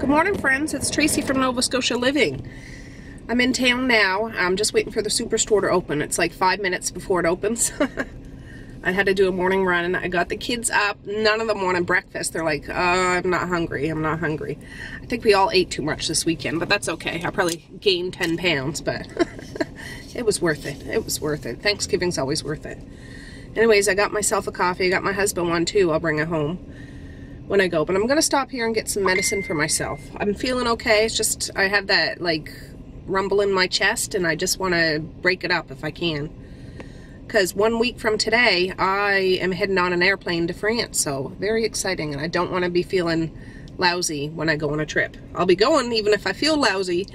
Good morning, friends. It's Tracy from Nova Scotia Living. I'm in town now. I'm just waiting for the superstore to open. It's like 5 minutes before it opens. I had to do a morning run. I got the kids up. None of them wanted breakfast. They're like, I'm not hungry. I'm not hungry. I think we all ate too much this weekend, but that's okay. I probably gained 10 pounds, but it was worth it. It was worth it. Thanksgiving's always worth it. Anyways, I got myself a coffee. I got my husband one too. I'll bring it home when I go, but I'm gonna stop here and get some medicine for myself. I'm feeling okay. It's just I have that like rumble in my chest and I just want to break it up if I can, because 1 week from today I am heading on an airplane to France, so very exciting, and I don't want to be feeling lousy when I go on a trip. I'll be going even if I feel lousy,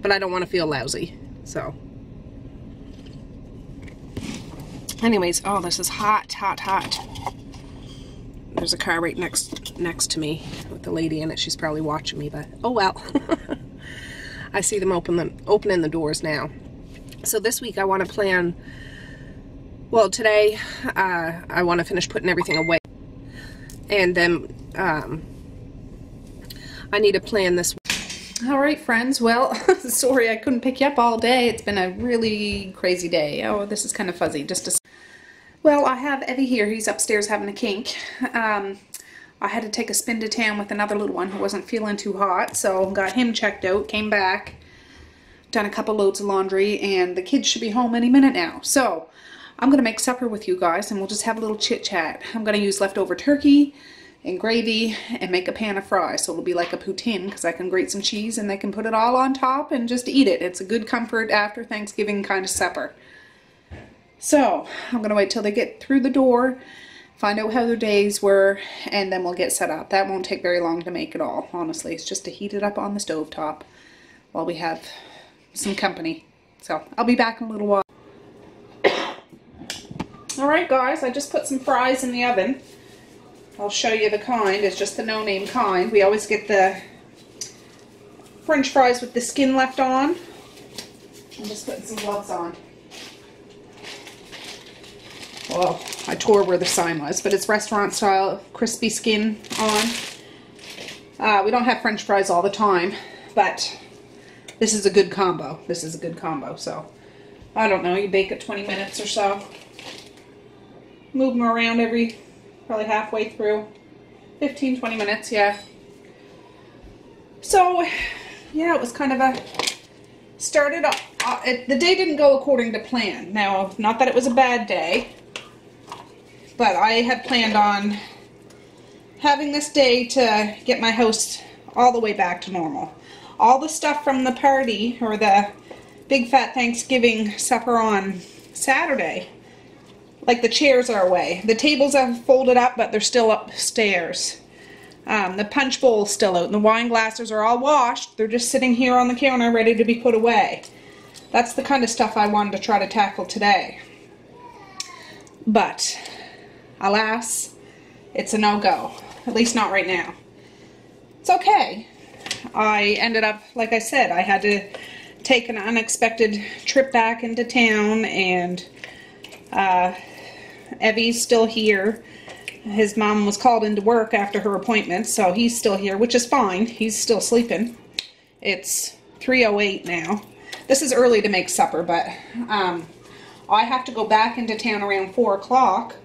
but I don't want to feel lousy. So anyways, oh, this is hot, hot, hot. There's a car right next to me with the lady in it. She's probably watching me, but oh well. I see them opening the doors now. So this week I want to plan, well today I want to finish putting everything away. And then I need to plan this week. Alright friends, well, sorry I couldn't pick you up all day. It's been a really crazy day. Oh, this is kind of fuzzy. Well, I have Evie here. He's upstairs having a kink. I had to take a spin to town with another little one who wasn't feeling too hot, so got him checked out, came back, done a couple loads of laundry, and the kids should be home any minute now. So I'm going to make supper with you guys, and we'll just have a little chit chat. I'm going to use leftover turkey and gravy and make a pan of fries, so it'll be like a poutine, because I can grate some cheese and they can put it all on top and just eat it. It's a good comfort after Thanksgiving kind of supper. So I'm going to wait till they get through the door, find out how their days were, and then we'll get set up. That won't take very long to make at all, honestly. It's just to heat it up on the stovetop while we have some company. So I'll be back in a little while. Alright guys, I just put some fries in the oven. I'll show you the kind. It's just the no-name kind. We always get the French fries with the skin left on. I'm just putting some gloves on. Well, I tore where the sign was, but it's restaurant style, crispy skin on. We don't have French fries all the time, but this is a good combo. This is a good combo, so I don't know, you bake it 20 minutes or so. Move them around probably halfway through. 15-20 minutes, yeah. So, yeah, it was kind of a, started off, the day didn't go according to plan. Now, not that it was a bad day, but I had planned on having this day to get my house all the way back to normal. All the stuff from the party, or the big fat Thanksgiving supper on Saturday, like the chairs are away. The tables are folded up, but they're still upstairs. The punch bowl's still out, and the wine glasses are all washed. They're just sitting here on the counter ready to be put away. That's the kind of stuff I wanted to try to tackle today. But alas, it's a no-go. At least not right now. It's okay. I ended up, like I said, I had to take an unexpected trip back into town, and Evie's still here. His mom was called into work after her appointment, so he's still here, which is fine. He's still sleeping. It's 3:08 now. This is early to make supper, but I have to go back into town around 4 o'clock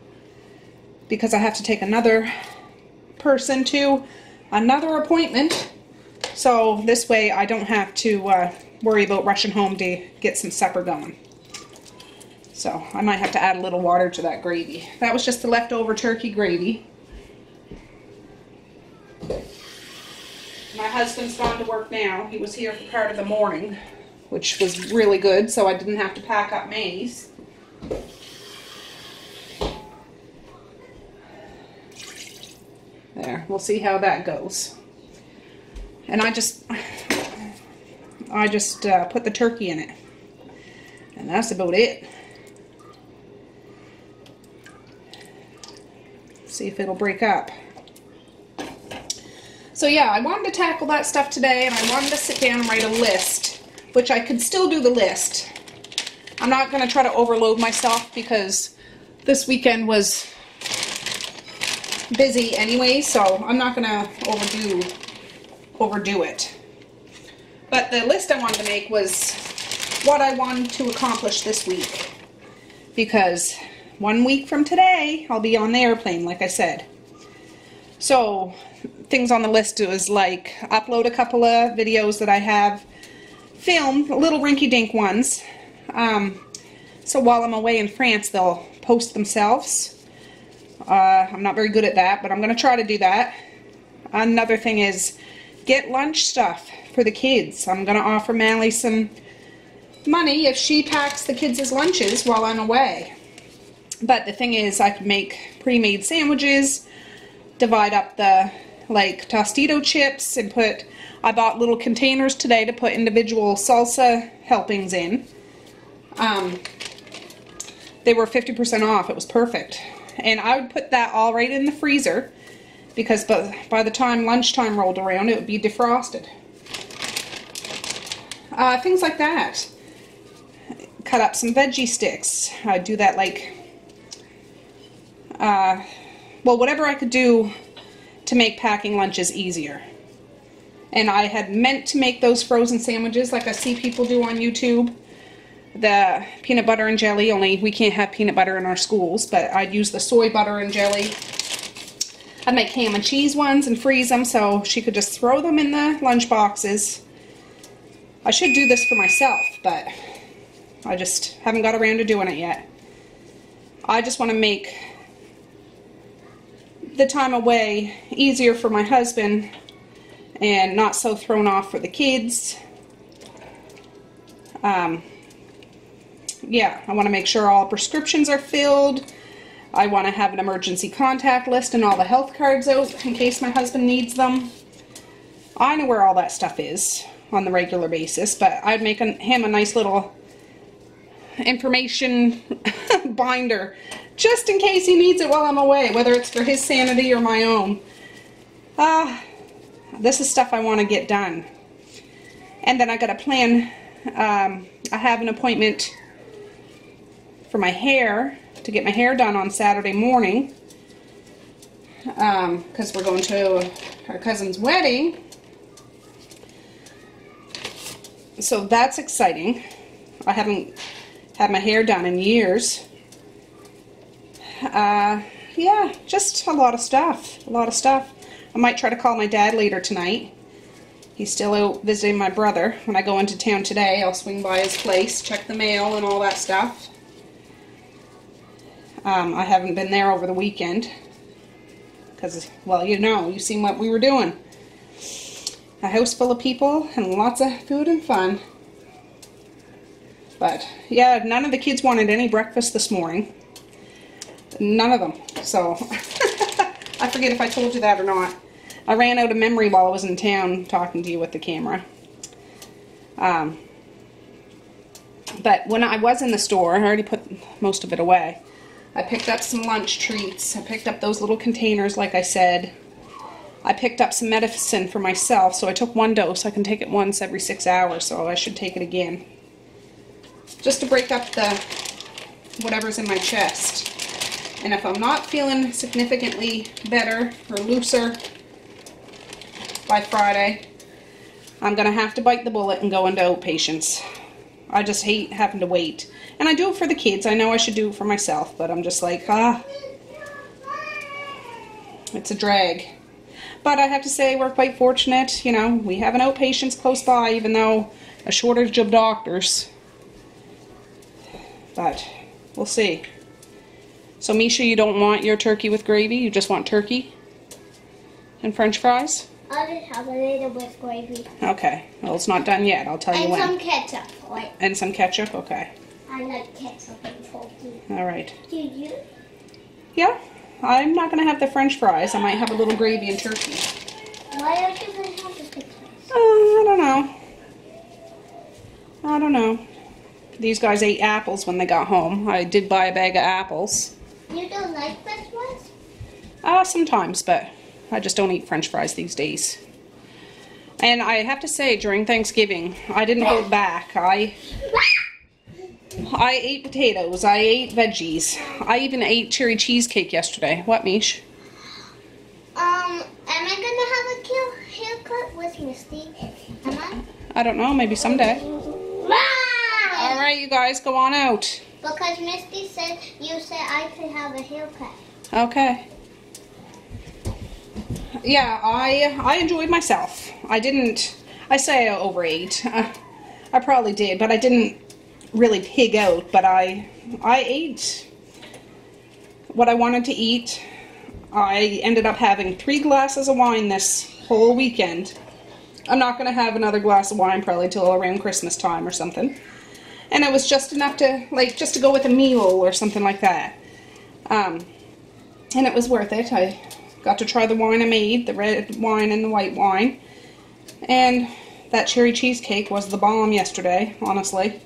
because I have to take another person to another appointment. So this way I don't have to worry about rushing home to get some supper going. So I might have to add a little water to that gravy. That was just the leftover turkey gravy. My husband's gone to work now. He was here for part of the morning, which was really good, so I didn't have to pack up maize. There, we'll see how that goes. And I just put the turkey in it. And that's about it. See if it'll break up. So yeah, I wanted to tackle that stuff today, and I wanted to sit down and write a list, which I could still do the list. I'm not going to try to overload myself because this weekend was busy anyway, so I'm not going to overdo overdo it. But the list I wanted to make was what I wanted to accomplish this week. Because 1 week from today, I'll be on the airplane, like I said. So, things on the list was like upload a couple of videos that I have filmed, little rinky-dink ones. So while I'm away in France, they'll post themselves. I'm not very good at that, but I'm going to try to do that. Another thing is get lunch stuff for the kids. I'm going to offer Manly some money if she packs the kids' lunches while I'm away. But the thing is, I could make pre-made sandwiches, divide up the like Tostito chips, and I bought little containers today to put individual salsa helpings in. They were 50% off. It was perfect. And I would put that all right in the freezer, because by the time lunchtime rolled around, it would be defrosted. Things like that. Cut up some veggie sticks. I'd do that like, well, whatever I could do to make packing lunches easier. And I had meant to make those frozen sandwiches like I see people do on YouTube. The peanut butter and jelly, only we can't have peanut butter in our schools, but I'd use the soy butter and jelly. I'd make ham and cheese ones and freeze them so she could just throw them in the lunch boxes. I should do this for myself, but I just haven't got around to doing it yet. I just want to make the time away easier for my husband and not so thrown off for the kids. Yeah, I want to make sure all prescriptions are filled. I want to have an emergency contact list and all the health cards out in case my husband needs them. I know where all that stuff is on the regular basis, but I'd make him a nice little information binder just in case he needs it while I'm away, whether it's for his sanity or my own. This is stuff I want to get done. And then I got a plan. I have an appointment for my hair, to get my hair done on Saturday morning, because we're going to our cousin's wedding. So that's exciting. I haven't had my hair done in years. Yeah, just a lot of stuff. A lot of stuff. I might try to call my dad later tonight. He's still out visiting my brother. When I go into town today, I'll swing by his place, check the mail and all that stuff. I haven't been there over the weekend because, well, you know, you've seen what we were doing. A house full of people and lots of food and fun. But, yeah, none of the kids wanted any breakfast this morning. None of them. So, I forget if I told you that or not. I ran out of memory while I was in town talking to you with the camera. But when I was in the store, I already put most of it away. I picked up some lunch treats. I picked up those little containers like I said. I picked up some medicine for myself, so I took 1 dose. I can take it once every 6 hours, so I should take it again. Just to break up the whatever's in my chest. And if I'm not feeling significantly better or looser by Friday, I'm going to have to bite the bullet and go into outpatients. I just hate having to wait. And I do it for the kids. I know I should do it for myself, but I'm just like, it's a drag. But I have to say we're quite fortunate. You know, we have an outpatients close by, even though a shortage of doctors. But we'll see. So Misha, you don't want your turkey with gravy? You just want turkey and French fries? I'll just have a little with gravy. Okay. Well, it's not done yet. I'll tell you when. And some ketchup. Right? And some ketchup? Okay. I like ketchup and turkey. All right. Do you? Yeah. I'm not going to have the French fries. I might have a little gravy and turkey. Why aren't you going to have the potatoes? I don't know. I don't know. These guys ate apples when they got home. I did buy a bag of apples. You don't like French fries? Sometimes, but I just don't eat French fries these days. And I have to say, during Thanksgiving, I didn't hold back. I ate potatoes. I ate veggies. I even ate cherry cheesecake yesterday. What, Mish? Am I gonna have a haircut with Misty? Am I? I don't know, maybe someday. Why? All right, you guys, go on out. Because Misty said you said I could have a haircut. Okay. Yeah, I enjoyed myself. I say I overate. I probably did, but I didn't really pig out, but I ate what I wanted to eat. I ended up having 3 glasses of wine this whole weekend. I'm not going to have another glass of wine probably till around Christmas time or something. And it was just enough to, like, just to go with a meal or something like that. And it was worth it. I got to try the wine I made, the red wine and the white wine. And that cherry cheesecake was the bomb yesterday, honestly.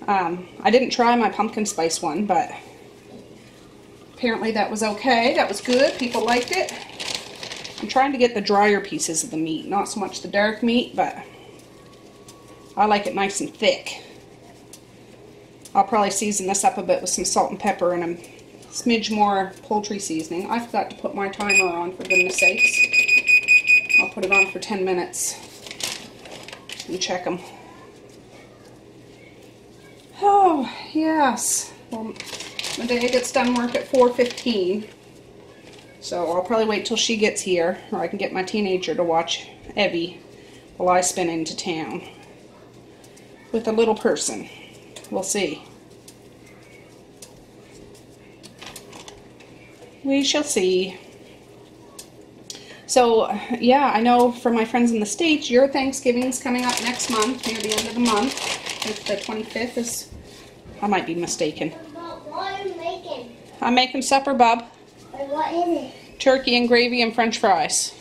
I didn't try my pumpkin spice one, but apparently that was okay. That was good. People liked it. I'm trying to get the drier pieces of the meat, not so much the dark meat, but I like it nice and thick. I'll probably season this up a bit with some salt and pepper and a smidge more poultry seasoning. I forgot to put my timer on, for goodness sakes. I'll put it on for 10 minutes and check them. Oh, yes. Well, my day gets done work at 4:15. So I'll probably wait till she gets here, or I can get my teenager to watch Evie while I spin into town with a little person. We'll see. We shall see. So, yeah, I know for my friends in the States, your Thanksgiving's coming up next month, near the end of the month. If the 25th is, I might be mistaken. What are you making? I'm making supper, bub. What is it? Turkey and gravy and French fries.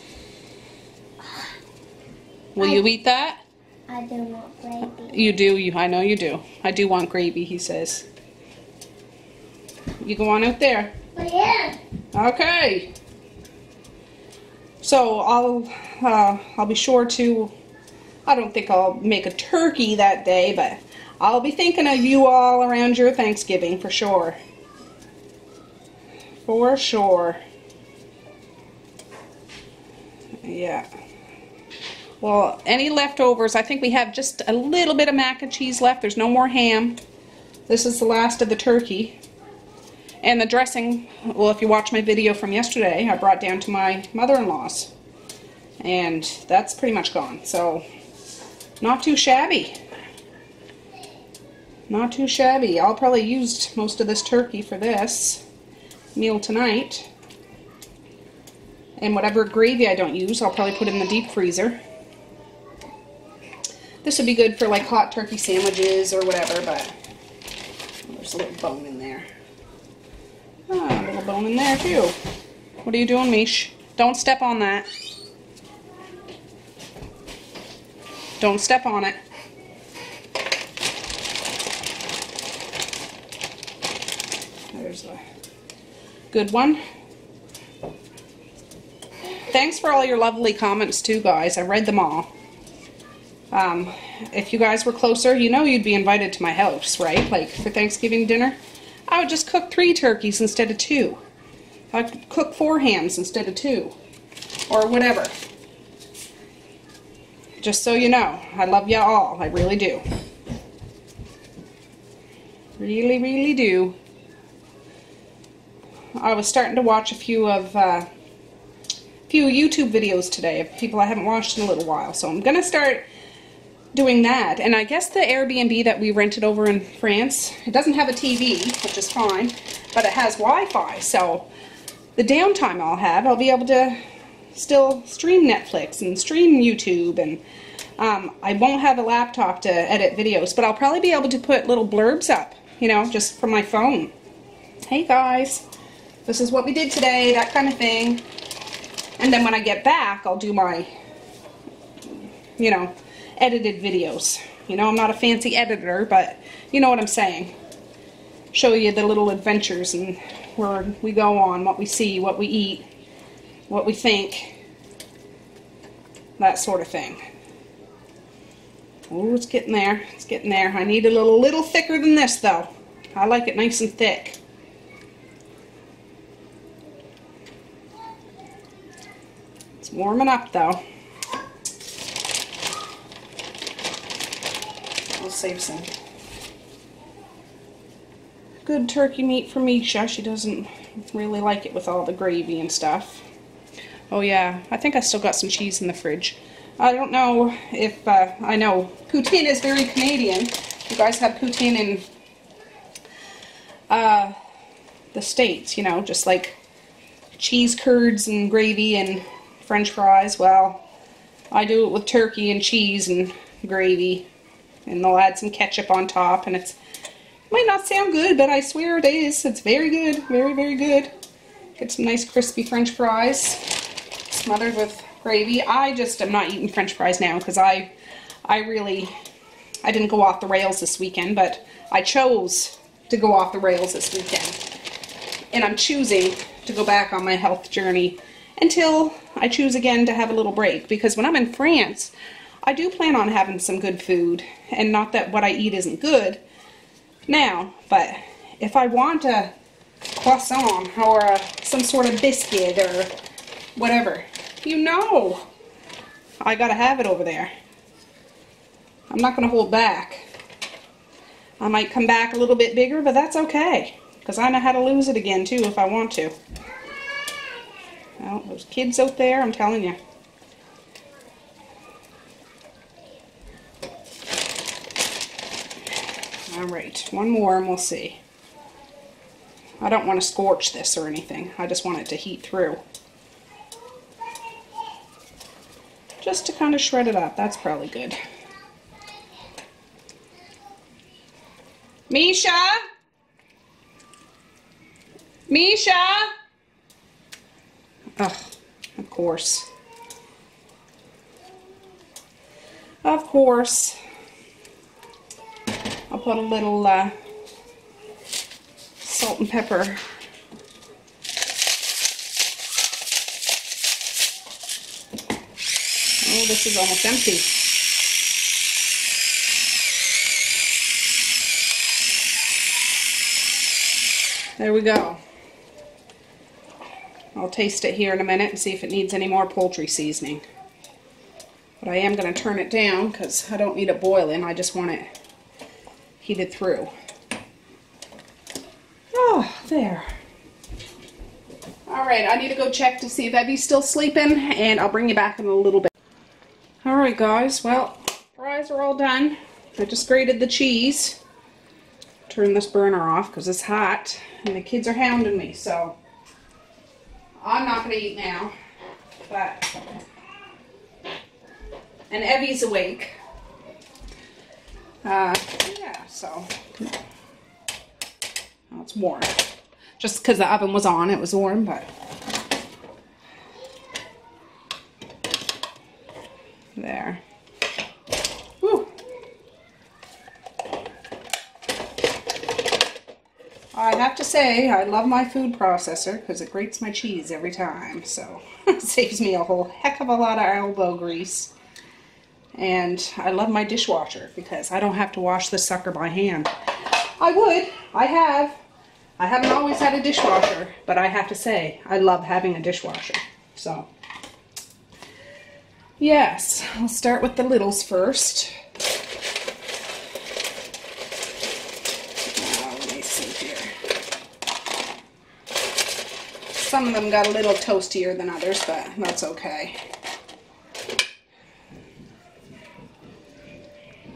Will you eat that? I do want gravy. You do. I know you do. I do want gravy, he says. You go on out there. Yeah. Okay. So I'll be sure to. I don't think I'll make a turkey that day, but I'll be thinking of you all around your Thanksgiving for sure. For sure. Yeah. Well, any leftovers, I think we have just a little bit of mac and cheese left. There's no more ham. This is the last of the turkey. And the dressing, well, if you watch my video from yesterday, I brought down to my mother-in-law's. And that's pretty much gone. So, not too shabby. Not too shabby. I'll probably use most of this turkey for this meal tonight. And whatever gravy I don't use, I'll probably put in the deep freezer. This would be good for like hot turkey sandwiches or whatever, but there's a little bone in there. Ah, a little bone in there too. What are you doing, Mish? Don't step on that. Don't step on it. There's a good one. Thanks for all your lovely comments too, guys. I read them all. If you guys were closer, you know you'd be invited to my house, right? Like for Thanksgiving dinner. I would just cook 3 turkeys instead of 2. I'd cook 4 hams instead of 2. Or whatever. Just so you know, I love you all. I really do. Really, really do. I was starting to watch a few YouTube videos today of people I haven't watched in a little while. So I'm going to start doing that. And I guess the Airbnb that we rented over in France, it doesn't have a TV, which is fine, but it has Wi-Fi. So the downtime I'll be able to still stream Netflix and stream YouTube, and I won't have a laptop to edit videos, but I'll probably be able to put little blurbs up, you know, just from my phone. Hey guys, this is what we did today, that kind of thing. And then when I get back, I'll do my, you know, edited videos. You know, I'm not a fancy editor, but you know what I'm saying. Show you the little adventures and where we go on, what we see, what we eat, what we think, that sort of thing. Oh, it's getting there. It's getting there. I need a little thicker than this, though. I like it nice and thick. It's warming up, though. save some good turkey meat for Misha. She doesn't really like it with all the gravy and stuff. Oh yeah, I think I still got some cheese in the fridge. I don't know if, I know poutine is very Canadian. You guys have poutine in the States, you know, just like cheese curds and gravy and French fries. Well, I do it with turkey and cheese and gravy, and they'll add some ketchup on top, and it might not sound good, but I swear it is. It's very good, very, very good. Get some nice crispy French fries smothered with gravy. I just am not eating French fries now because I didn't go off the rails this weekend, but I chose to go off the rails this weekend. And I'm choosing to go back on my health journey until I choose again to have a little break. Because when I'm in France, I do plan on having some good food. And not that what I eat isn't good now, but if I want a croissant or some sort of biscuit or whatever, you know, I gotta have it over there. I'm not gonna hold back. I might come back a little bit bigger, but that's okay. Because I know how to lose it again, too, if I want to. Well, those kids out there, I'm telling you. Alright, one more and we'll see. I don't want to scorch this or anything. I just want it to heat through. Just to kind of shred it up. That's probably good. Misha? Misha? Ugh, of course. Of course. I'll put a little salt and pepper. Oh, this is almost empty. There we go. I'll taste it here in a minute and see if it needs any more poultry seasoning. But I am going to turn it down because I don't need it boiling. I just want it heated through. Oh, there. Alright, I need to go check to see if Evie's still sleeping, and I'll bring you back in a little bit. Alright guys, well, fries are all done. I just grated the cheese. Turn this burner off because it's hot and the kids are hounding me, so I'm not going to eat now. But and Evie's awake. Yeah, so oh, it's warm. Just because the oven was on, it was warm, but there. Whew. I have to say, I love my food processor because it grates my cheese every time, so it saves me a whole heck of a lot of elbow grease. And I love my dishwasher because I don't have to wash this sucker by hand. I would. I have. I haven't always had a dishwasher, but I have to say, I love having a dishwasher. So, yes, I'll start with the littles first. Let me see here. Some of them got a little toastier than others, but that's okay.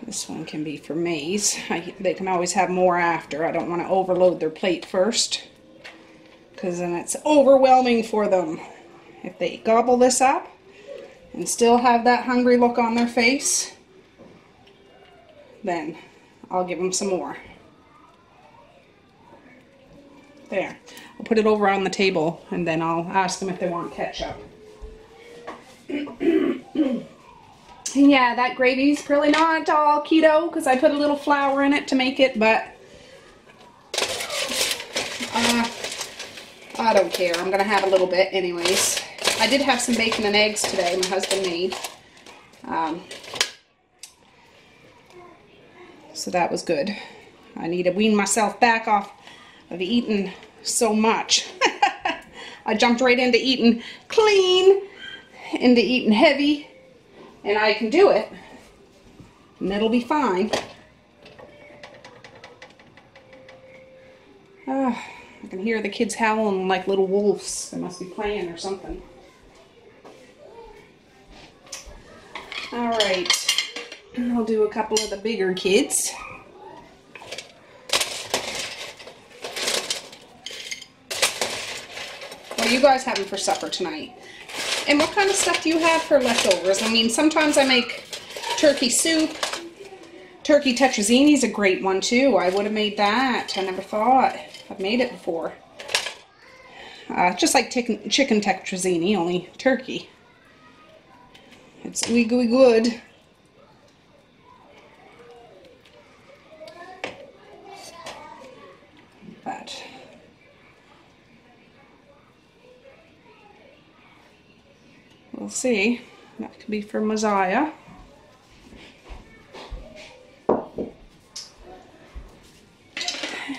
This one can be for Maze. They can always have more after. I don't want to overload their plate first, because then it's overwhelming for them. If they gobble this up and still have that hungry look on their face, then I'll give them some more. There. I'll put it over on the table and then I'll ask them if they want ketchup. Yeah, that gravy's probably not all keto because I put a little flour in it to make it, but I don't care. I'm going to have a little bit anyways. I did have some bacon and eggs today my husband made. So that was good. I need to wean myself back off of eating so much. I jumped right into eating clean, into eating heavy. And I can do it, and it'll be fine. I can hear the kids howling like little wolves. They must be playing or something. Alright, I'll do a couple of the bigger kids. What are you guys having for supper tonight? And what kind of stuff do you have for leftovers? I mean, sometimes I make turkey soup. Turkey tetrazzini is a great one too. I would have made that. I never thought. I've made it before. Just like chicken tetrazzini, only turkey. It's ooey gooey good. But we'll see. That could be for Messiah.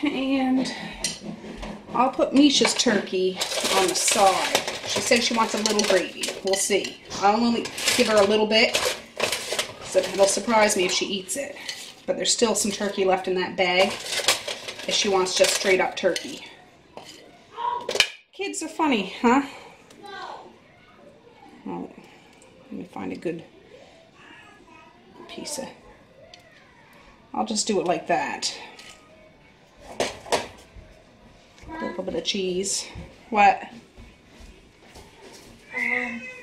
And I'll put Misha's turkey on the side. She said she wants a little gravy. We'll see. I'll only give her a little bit, so it'll surprise me if she eats it. But there's still some turkey left in that bag if she wants just straight up turkey. Kids are funny, huh? Oh, let me find a good piece of... I'll just do it like that. A little bit of cheese. What?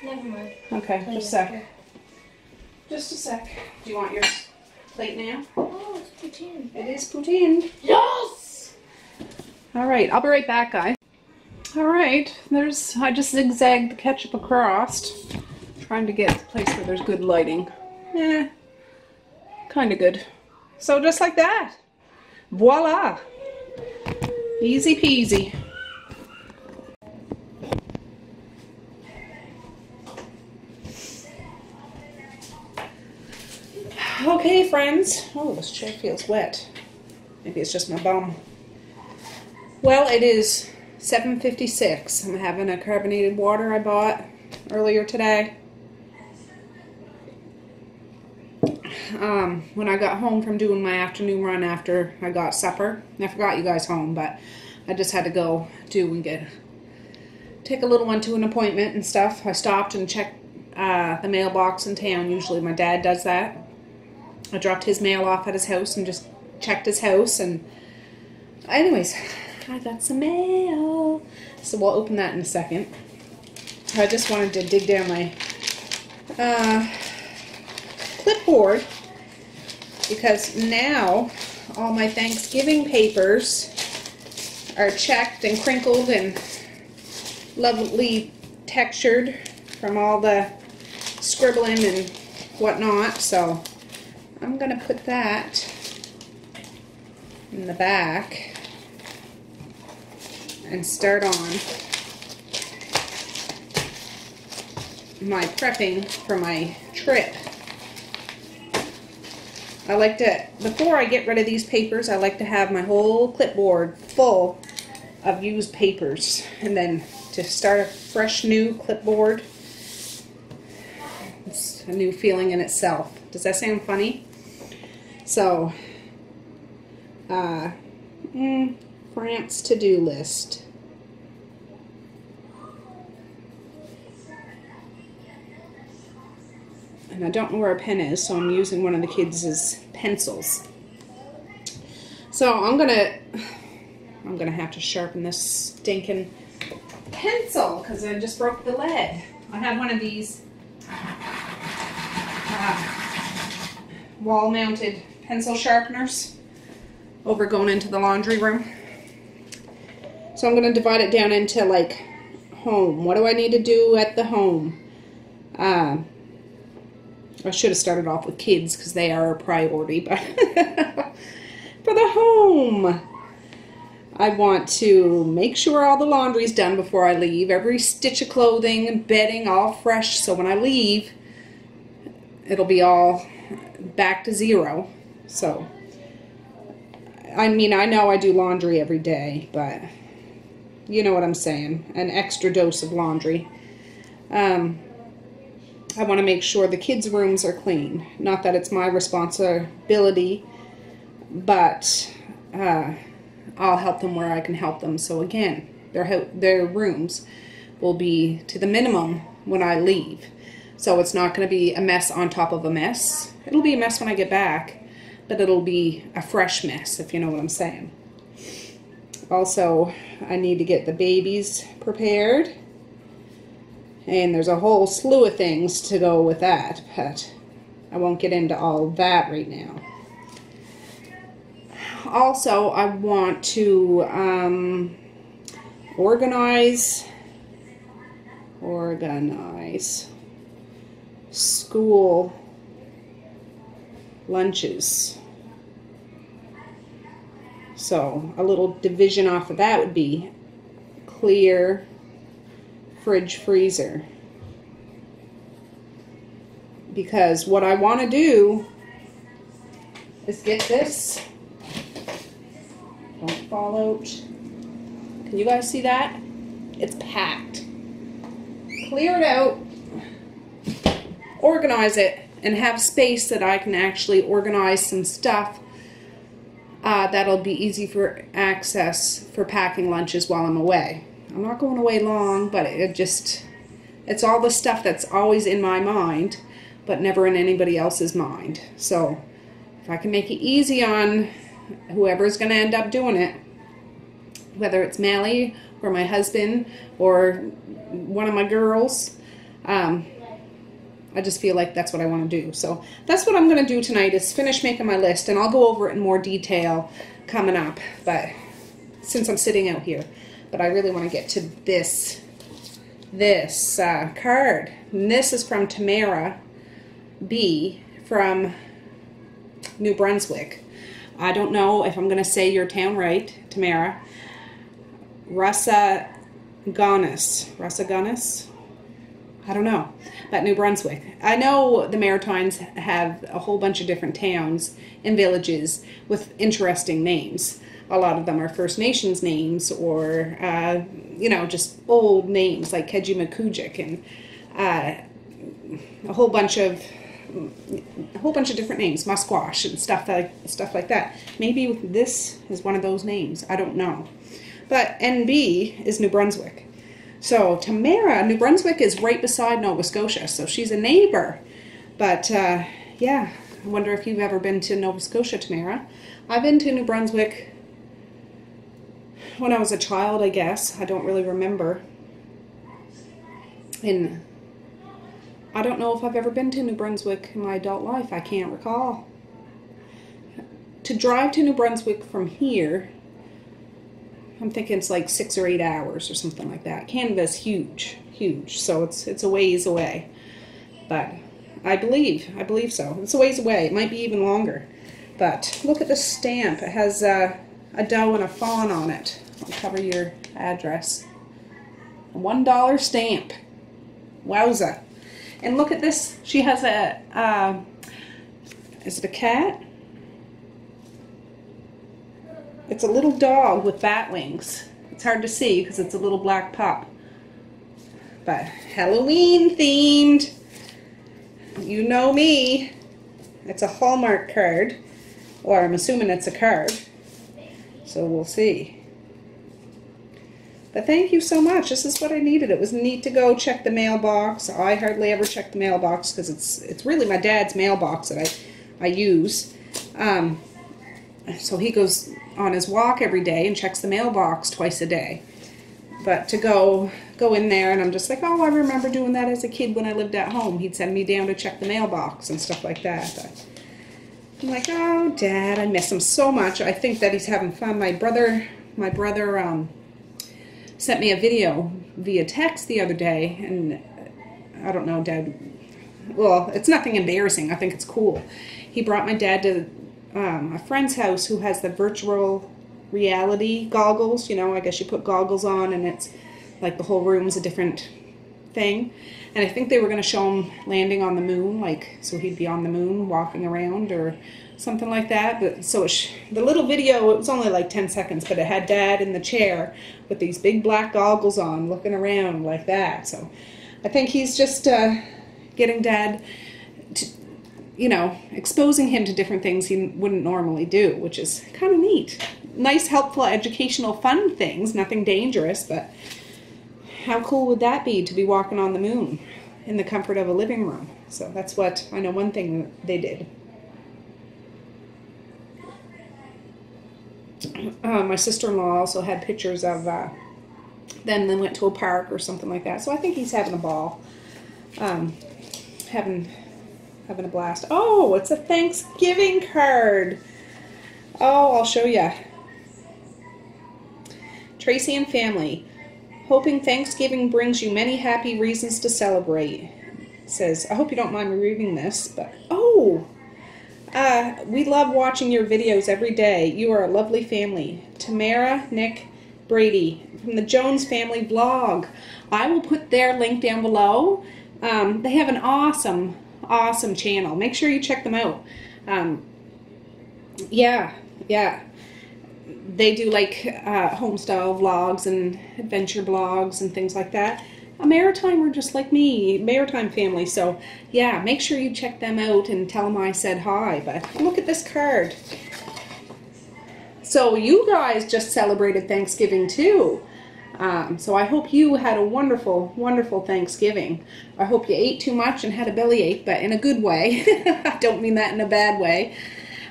Never mind. Okay, just a sec. Just a sec. Do you want your plate now? Oh, it's poutine. It is poutine. Yes! Alright, I'll be right back, guys. Alright, I just zigzagged the ketchup across. Trying to get a place where there's good lighting. Kinda good. So just like that. Voila! Easy peasy. Okay, friends. Oh, this chair feels wet. Maybe it's just my bum. Well, it is 7:56. I'm having a carbonated water I bought earlier today. When I got home from doing my afternoon run after I got supper, I forgot you guys home, but I just had to go take a little one to an appointment and stuff. I stopped and checked the mailbox in town. Usually my dad does that. I dropped his mail off at his house and just checked his house, and anyways, I got some mail. So we'll open that in a second. I just wanted to dig down my clipboard because now all my Thanksgiving papers are checked and crinkled and lovely textured from all the scribbling and whatnot. So I'm gonna put that in the back and start on my prepping for my trip. I like to, before I get rid of these papers, I like to have my whole clipboard full of used papers, and then to start a fresh new clipboard, it's a new feeling in itself. Does that sound funny? So, France to-do list. And I don't know where a pen is, so I'm using one of the kids' pencils. So I'm gonna have to sharpen this stinking pencil because I just broke the lead. I had one of these wall-mounted pencil sharpeners over going into the laundry room. So I'm gonna divide it down into like home. What do I need to do at the home? I should have started off with kids because they are a priority, but for the home, I want to make sure all the laundry's done before I leave. Every stitch of clothing and bedding all fresh, so when I leave, it'll be all back to zero. So, I mean, I know I do laundry every day, but you know what I'm saying. An extra dose of laundry. I want to make sure the kids' rooms are clean. Not that it's my responsibility, but I'll help them where I can help them. So again, their rooms will be to the minimum when I leave. So it's not going to be a mess on top of a mess. It'll be a mess when I get back, but it'll be a fresh mess, if you know what I'm saying. Also, I need to get the babies prepared. And there's a whole slew of things to go with that, but I won't get into all that right now. Also, I want to organize school lunches. So a little division off of that would be clear fridge freezer. Because what I want to do is get this. Don't fall out. Can you guys see that? It's packed. Clear it out, organize it, and have space that I can actually organize some stuff that'll be easy for access for packing lunches while I'm away. I'm not going away long, but it's all the stuff that's always in my mind, but never in anybody else's mind. So if I can make it easy on whoever's going to end up doing it, whether it's Mally or my husband or one of my girls, I just feel like that's what I want to do. So that's what I'm going to do tonight, is finish making my list, and I'll go over it in more detail coming up, but since I'm sitting out here. But I really want to get to this card. And this is from Tamara B from New Brunswick. I don't know if I'm going to say your town right, Tamara. Russagonis? I don't know. But New Brunswick. I know the Maritimes have a whole bunch of different towns and villages with interesting names. A lot of them are First Nations names, or just old names like Kejimakujik, and a whole bunch of different names, Musquash and stuff like that. Maybe this is one of those names. I don't know. But NB is New Brunswick. So Tamara, New Brunswick is right beside Nova Scotia, so she's a neighbor. But yeah, I wonder if you've ever been to Nova Scotia, Tamara. I've been to New Brunswick when I was a child, I guess. I don't really remember. And I don't know if I've ever been to New Brunswick in my adult life. I can't recall. To drive to New Brunswick from here, I'm thinking it's like 6 or 8 hours or something like that. Canada's huge, so it's a ways away. But I believe so. It's a ways away. It might be even longer. But look at the stamp. It has a doe and a fawn on it. I'll cover your address. A $1 stamp. Wowza. And look at this. She has is it a cat? It's a little dog with bat wings. It's hard to see because it's a little black pup. But Halloween themed. You know me. It's a Hallmark card. Or I'm assuming it's a card. So we'll see. But thank you so much. This is what I needed. It was neat to go check the mailbox. I hardly ever check the mailbox because it's really my dad's mailbox that I use. So he goes on his walk every day and checks the mailbox twice a day. But to go in there, and I'm just like, oh, I remember doing that as a kid when I lived at home. He'd send me down to check the mailbox and stuff like that. But I'm like, oh, Dad, I miss him so much. I think that he's having fun. My brother sent me a video via text the other day, and I don't know, Dad. Well, it's nothing embarrassing. I think it's cool. He brought my dad to a friend's house who has the virtual reality goggles. You know, I guess you put goggles on and it's like the whole room's a different thing. And I think they were going to show him landing on the moon, like, so he'd be on the moon walking around or something like that. But so the little video, it was only like 10 seconds, but it had Dad in the chair with these big black goggles on looking around like that. So I think he's just getting Dad to, exposing him to different things he wouldn't normally do, which is kind of neat. nice, helpful, educational, fun things. Nothing dangerous, but how cool would that be to be walking on the moon in the comfort of a living room? So that's what, I know one thing that they did. My sister-in-law also had pictures of them. They went to a park or something like that. So I think he's having a ball, having a blast. Oh, it's a Thanksgiving card. Oh, I'll show you. Tracey and family, hoping Thanksgiving brings you many happy reasons to celebrate. It says, I hope you don't mind me reading this, but oh. We love watching your videos every day. You are a lovely family. Tamara, Nick, Brady from the Jones Family Blog. I will put their link down below. They have an awesome channel. Make sure you check them out. Yeah. They do like homestyle vlogs and adventure blogs and things like that. A Maritimer just like me, Maritime family. So yeah, make sure you check them out and tell them I said hi. But look at this card. So you guys just celebrated Thanksgiving too. So I hope you had a wonderful, wonderful Thanksgiving. I hope you ate too much and had a bellyache, but in a good way. I don't mean that in a bad way.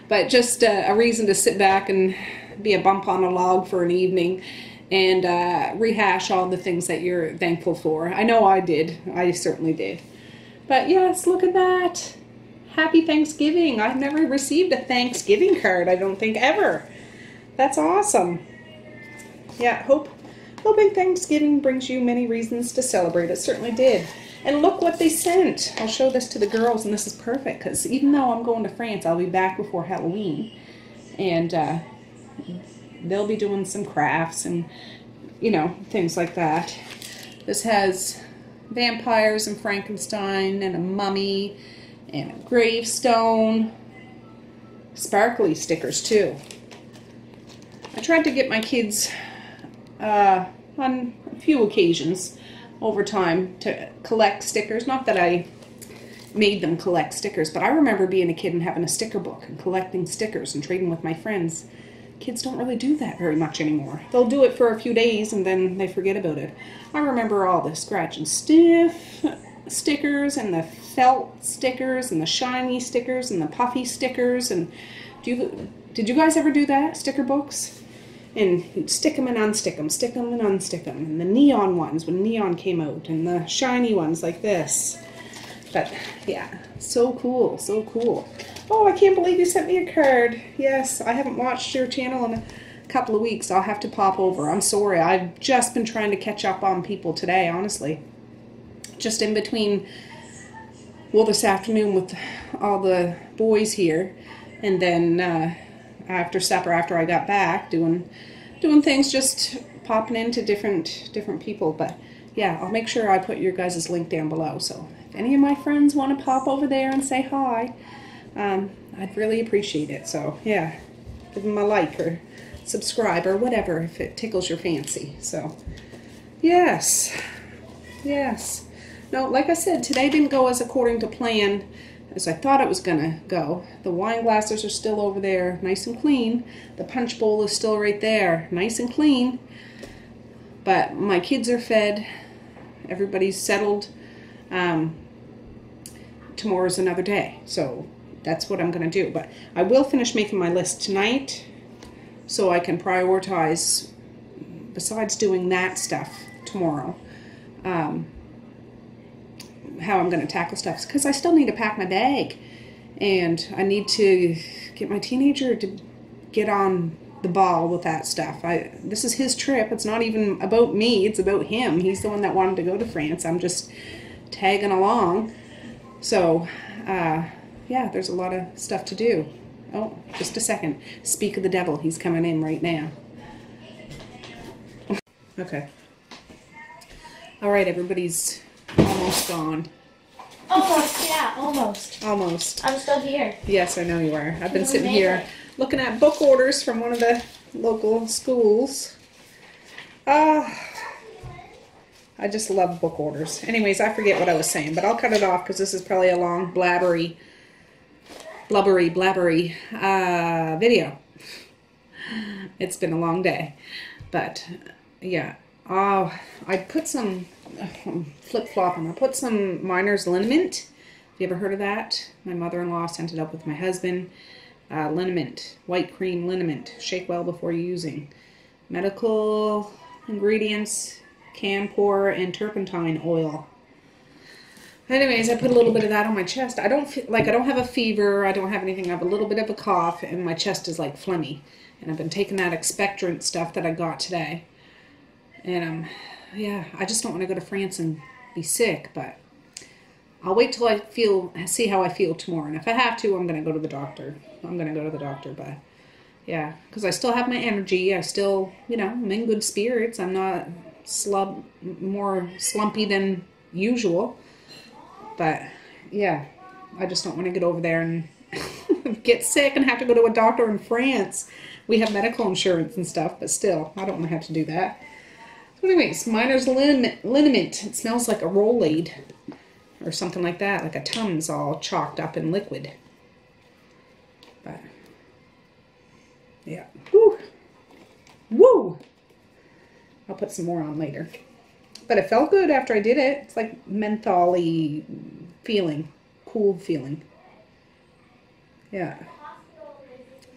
But just a reason to sit back and be a bump on a log for an evening and rehash all the things that you're thankful for. I know I did. I certainly did. But yes, look at that. Happy Thanksgiving. I've never received a Thanksgiving card, I don't think, ever. That's awesome. Yeah, hoping Thanksgiving brings you many reasons to celebrate. It certainly did. And look what they sent. I'll show this to the girls, and this is perfect, because even though I'm going to France, I'll be back before Halloween. And they'll be doing some crafts and, you know, things like that. This has vampires and Frankenstein and a mummy and a gravestone. Sparkly stickers, too. I tried to get my kids on a few occasions over time to collect stickers. Not that I made them collect stickers, but I remember being a kid and having a sticker book and collecting stickers and trading with my friends. Kids don't really do that very much anymore. They'll do it for a few days and then they forget about it. I remember all the scratch and sniff stickers and the felt stickers and the shiny stickers and the puffy stickers. And did you guys ever do that? Sticker books? And you'd stick them and unstick them, stick them and unstick them. And the neon ones when neon came out, and the shiny ones like this. But yeah, so cool, so cool. Oh, I can't believe you sent me a card. Yes, I haven't watched your channel in a couple of weeks. I'll have to pop over. I'm sorry. I've just been trying to catch up on people today, honestly. Just in between, well, this afternoon with all the boys here, and then after supper, after I got back, doing things, just popping into different people. But yeah, I'll make sure I put your guys' link down below. So if any of my friends want to pop over there and say hi, I'd really appreciate it. So yeah, give them a like or subscribe or whatever if it tickles your fancy. So yes. No, like I said, today didn't go as according to plan as I thought it was gonna go. The wine glasses are still over there, nice and clean. The punch bowl is still right there, nice and clean. But my kids are fed. Everybody's settled. Tomorrow's another day, so that's what I'm going to do. But I will finish making my list tonight so I can prioritize, besides doing that stuff tomorrow, how I'm going to tackle stuff. Because I still need to pack my bag. And I need to get my teenager to get on the ball with that stuff. This is his trip. It's not even about me. It's about him. He's the one that wanted to go to France. I'm just tagging along. So, yeah, there's a lot of stuff to do. Oh, just a second. Speak of the devil. He's coming in right now. Okay. All right, everybody's almost gone. Almost, yeah, almost. Almost. I'm still here. Yes, I know you are. I've been sitting here looking at book orders from one of the local schools. I just love book orders. Anyways, I forget what I was saying, but I'll cut it off because this is probably a long, blabbery video. It's been a long day. But, yeah. Oh, I put some, flip-flopping. I put some Miner's Liniment. Have you ever heard of that? My mother-in-law sent it up with my husband. Liniment, white cream liniment. Shake well before using. Medical ingredients, camphor, and turpentine oil. Anyways, I put a little bit of that on my chest. I don't feel like I don't have a fever. I don't have anything. I have a little bit of a cough, and my chest is like phlegmy. And I've been taking that expectorant stuff that I got today. And yeah, I just don't want to go to France and be sick. But I'll wait till I see how I feel tomorrow. And if I have to, I'm gonna go to the doctor. But yeah, because I still have my energy. I still, I'm in good spirits. I'm not more slumpy than usual. But yeah, I just don't want to get over there and get sick and have to go to a doctor in France. We have medical insurance and stuff, but still, I don't want to have to do that. So anyways, Miner's Liniment. It smells like a Rolade or something like that, like a Tums all chalked up in liquid. But yeah, woo! I'll put some more on later. But it felt good after I did it. It's like menthol-y feeling, cool feeling. Yeah.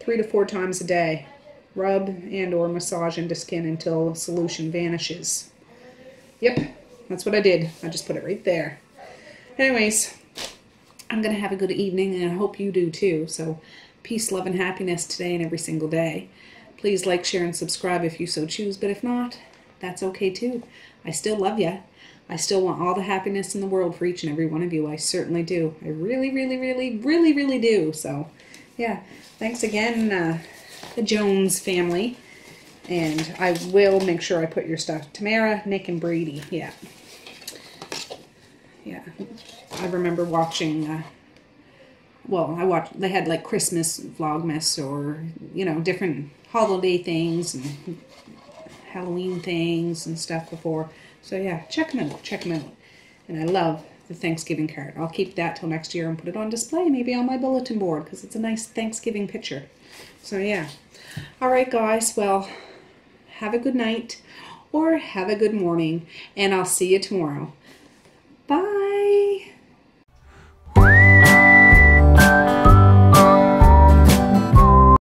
3 to 4 times a day. Rub and or massage into skin until solution vanishes. Yep, that's what I did. I just put it right there. Anyways, I'm going to have a good evening, and I hope you do too. So peace, love, and happiness today and every single day. Please like, share, and subscribe if you so choose. But if not, that's okay too. I still love you. I still want all the happiness in the world for each and every one of you. I certainly do. I really, really, really, really, really do. So, yeah. Thanks again, the Jones family. And I will make sure I put your stuff. Tamara, Nick, and Brady. Yeah. Yeah. I remember watching, they had like Christmas Vlogmas or, different holiday things and Halloween things and stuff before. So yeah, check them out. And I love the Thanksgiving card. I'll keep that till next year and put it on display, maybe on my bulletin board, because it's a nice Thanksgiving picture. So yeah. All right, guys. Well, have a good night or have a good morning, and I'll see you tomorrow.